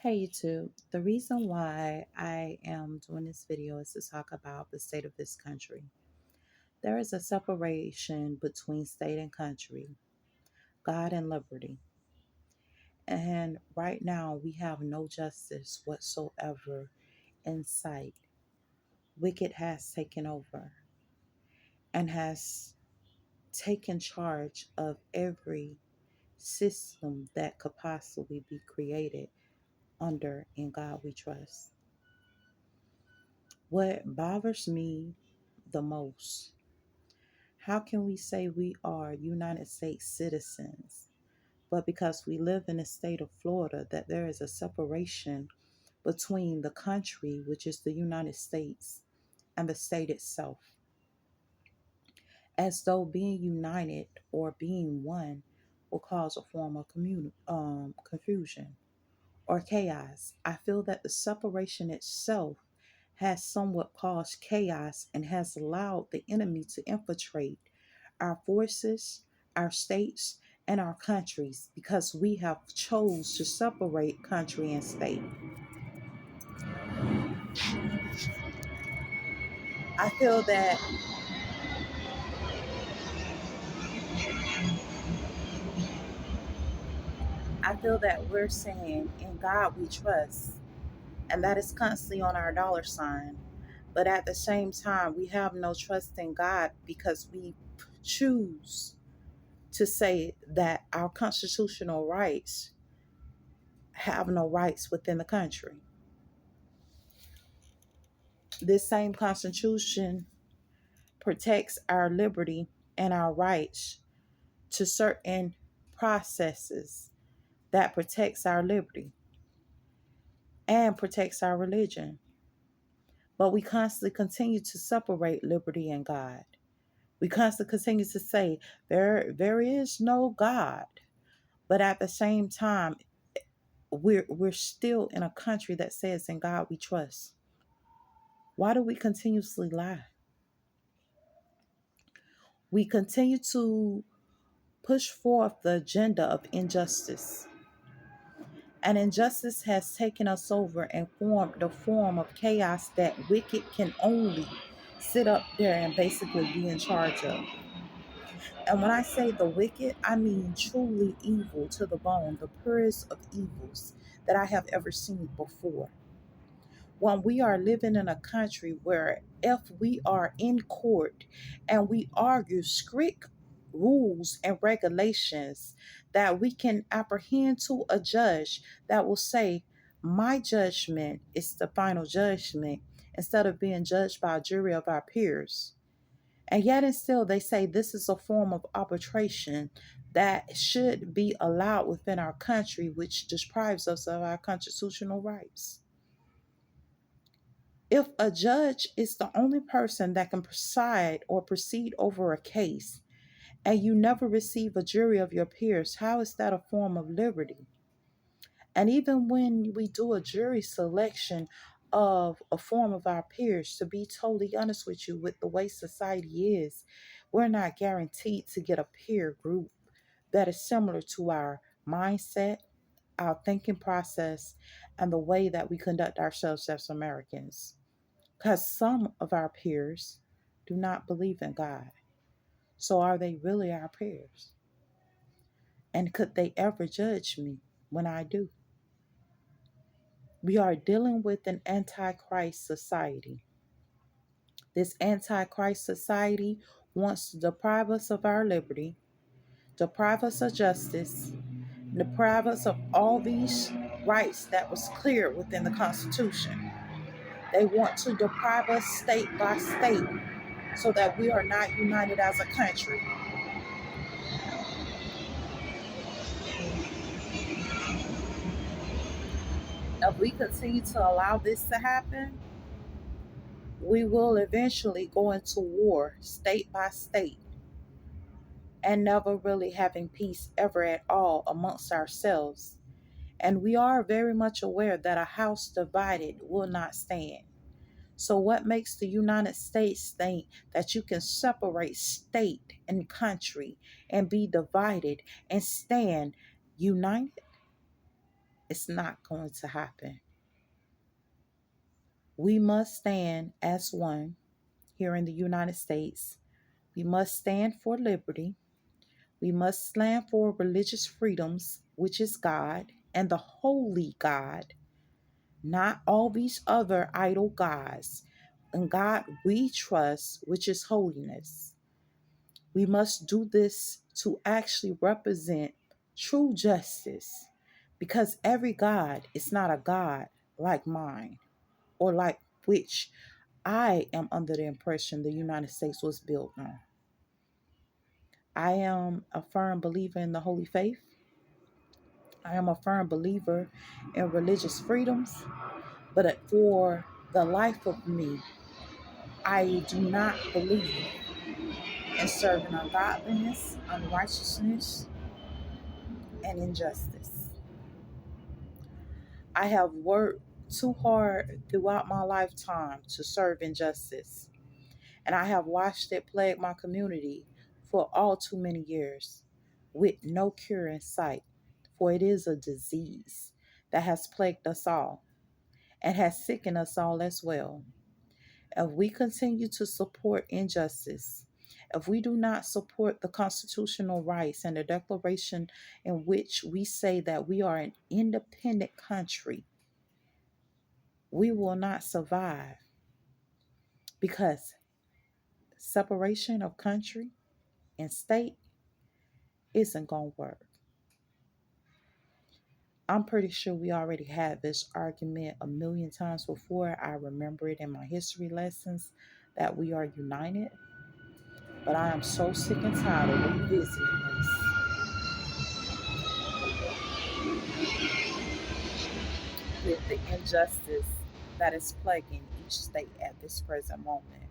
Hey YouTube, the reason why I am doing this video is to talk about the state of this country. There is a separation between state and country, God and liberty. And right now we have no justice whatsoever in sight. Wicked has taken over and has taken charge of every system that could possibly be created under In God We Trust. What bothers me the most, how can we say we are United States citizens, but because we live in the state of Florida, that there is a separation between the country, which is the United States, and the state itself, as though being united or being one will cause a form of confusion or chaos. I feel that the separation itself has somewhat caused chaos and has allowed the enemy to infiltrate our forces, our states, and our countries because we have chose to separate country and state. I feel that we're saying in God we trust, and that is constantly on our dollar sign. But at the same time, we have no trust in God because we choose to say that our constitutional rights have no rights within the country. This same constitution protects our liberty and our rights to certain processes that protects our liberty and protects our religion. But we constantly continue to separate liberty and God. We constantly continue to say there is no God. But at the same time, we're still in a country that says in God we trust. Why do we continuously lie? We continue to push forth the agenda of injustice. And injustice has taken us over and formed the form of chaos that wicked can only sit up there and basically be in charge of. And when I say the wicked, I mean truly evil to the bone, the purest of evils that I have ever seen before. When we are living in a country where if we are in court and we argue strict rules and regulations, that we can apprehend to a judge that will say, my judgment is the final judgment, instead of being judged by a jury of our peers. And yet and still they say this is a form of arbitration that should be allowed within our country, which deprives us of our constitutional rights. If a judge is the only person that can preside or proceed over a case, and you never receive a jury of your peers, how is that a form of liberty? And even when we do a jury selection of a form of our peers, to be totally honest with you, with the way society is, we're not guaranteed to get a peer group that is similar to our mindset, our thinking process, and the way that we conduct ourselves as Americans. Because some of our peers do not believe in God. So are they really our peers? And could they ever judge me when I do? We are dealing with an antichrist society. This antichrist society wants to deprive us of our liberty, deprive us of justice, deprive us of all these rights that was clear within the Constitution. They want to deprive us state by state so that we are not united as a country. If we continue to allow this to happen, we will eventually go into war state by state and never really having peace ever at all amongst ourselves. And we are very much aware that a house divided will not stand. So what makes the United States think that you can separate state and country and be divided and stand united? It's not going to happen. We must stand as one here in the United States. We must stand for liberty. We must stand for religious freedoms, which is God and the holy God, not all these other idol gods. And God we trust, which is holiness. We must do this to actually represent true justice because every God is not a God like mine or like which I am under the impression the United States was built on. I am a firm believer in the Holy Faith. I am a firm believer in religious freedoms, but for the life of me, I do not believe in serving ungodliness, unrighteousness, and injustice. I have worked too hard throughout my lifetime to serve injustice, and I have watched it plague my community for all too many years with no cure in sight, for it is a disease that has plagued us all and has sickened us all as well. If we continue to support injustice, if we do not support the constitutional rights and the declaration in which we say that we are an independent country, we will not survive because separation of country and state isn't going to work. I'm pretty sure we already had this argument a million times before. I remember it in my history lessons that we are united, but I am so sick and tired of revisiting this with the injustice that is plaguing each state at this present moment.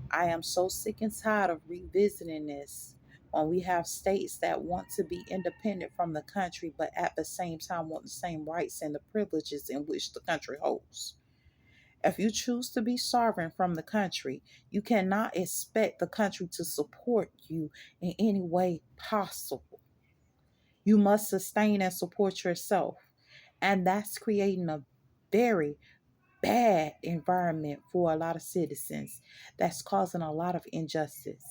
I am so sick and tired of revisiting this when we have states that want to be independent from the country, but at the same time want the same rights and the privileges in which the country holds. If you choose to be sovereign from the country, you cannot expect the country to support you in any way possible. You must sustain and support yourself. And that's creating a very bad environment for a lot of citizens that's causing a lot of injustice.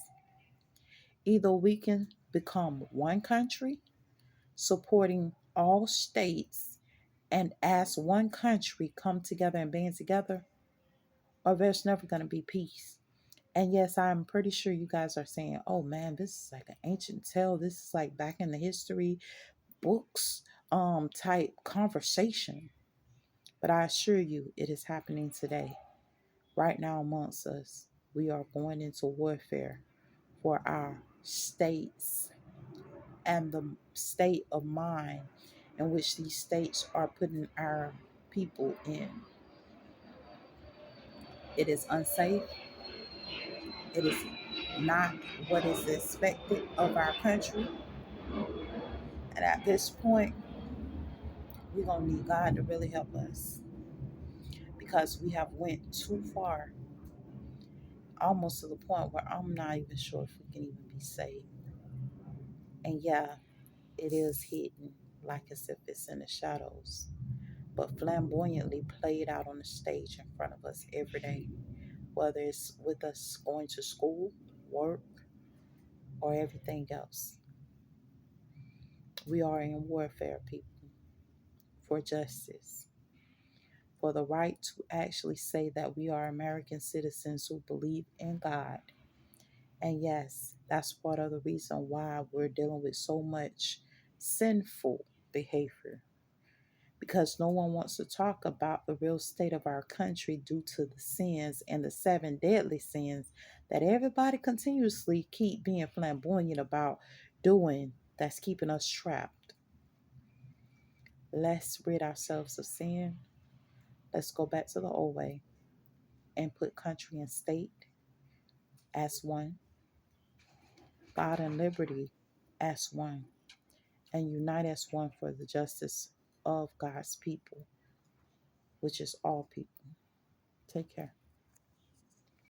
Either we can become one country, supporting all states, and as one country come together and band together, or there's never going to be peace. And yes, I'm pretty sure you guys are saying, oh man, this is like an ancient tale. This is like back in the history books type conversation. But I assure you, it is happening today. Right now amongst us, we are going into warfare for our states and the state of mind in which these states are putting our people in. It is unsafe. It is not what is expected of our country. And at this point, we're going to need God to really help us because we have went too far, almost to the point where I'm not even sure if we can even be saved. And yeah, it is hidden like as if it's in the shadows, but flamboyantly played out on the stage in front of us every day, whether it's with us going to school, work, or everything else. We are in warfare, people, for justice, for the right to actually say that we are American citizens who believe in God. And yes, that's part of the reason why we're dealing with so much sinful behavior, because no one wants to talk about the real state of our country due to the sins and the seven deadly sins that everybody continuously keep being flamboyant about doing, that's keeping us trapped. Let's rid ourselves of sin. Let's go back to the old way and put country and state as one, God and liberty as one, and unite as one for the justice of God's people, which is all people. Take care.